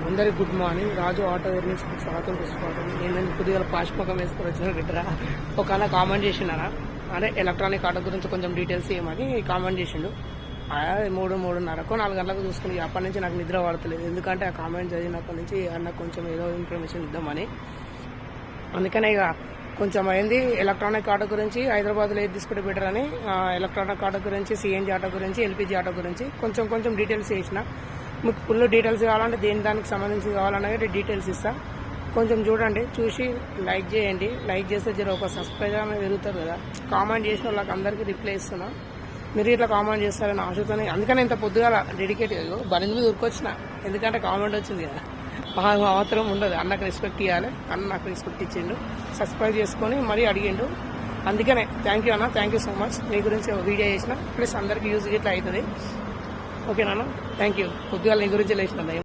అందరికి good morning. రాజు auto wear నుంచి స్వాగతం తీసుకోవడం. నేను కొద్దిగా పాష్మకం వేసుకొని వచ్చిన గిట్రా ఒక అన్న కామెంట్ చేసిండనా, అంటే ఎలక్ట్రానిక్ ఆటో గురించి కొంచెం డీటెయిల్స్ ఇవ్వమని కామెంట్ చేసిండు. 3:30 4 గంటలకు చూసుకుని అప్పటి నుంచి నాకు నిద్ర పడతలేదు. ఎందుకంటే ఆ కామెంట్ చదివినప్పటి నుంచి అన్నకు కొంచెం ఏదో ఇన్ఫర్మేషన్ ఇద్దామని. అందుకనే ఇక కొంచెం అయింది ఎలక్ట్రానిక్ ఆటో గురించి, హైదరాబాద్లో ఏది తీసుకుంటే బెటర్ అని, ఎలక్ట్రానిక్ ఆటో గురించి, సిఎన్జీ ఆటో గురించి, ఎల్పిజి ఆటో గురించి కొంచెం డీటెయిల్స్ చేసిన. మీకు ఫుల్ డీటెయిల్స్ కావాలంటే దానికి సంబంధించి కావాలన్నా డీటెయిల్స్ ఇస్తా. కొంచెం చూడండి, చూసి లైక్ చేయండి. లైక్ చేస్తే జర ఒక సబ్స్క్రైబర్ అనేది పెరుగుతారు కదా. కామెంట్ చేసిన వాళ్ళకి అందరికీ రిప్లై ఇస్తున్నా. మీరు ఇట్లా కామెంట్ చేస్తారని ఆశతోనే, అందుకని ఇంత పొద్దుగా డెడికేట్ బండి మీద ఉరికొచ్చిన. ఎందుకంటే కామెంట్ వచ్చింది కదా, మాత్రం ఉండదు. అన్నకు రెస్పెక్ట్ ఇవ్వాలి. అన్న నాకు రెస్పెక్ట్ ఇచ్చిండు, సబ్స్క్రైబ్ చేసుకొని మరీ అడిగిండు. అందుకనే థ్యాంక్ యూ అన్న, థ్యాంక్ యూ సో మచ్. నీ గురించి వీడియో చేసిన, ప్లస్ అందరికీ యూజ్ ఇట్లా అవుతుంది. ఓకేనా, థ్యాంక్ యూ. పొద్దుగా నీ గురించి లేచిన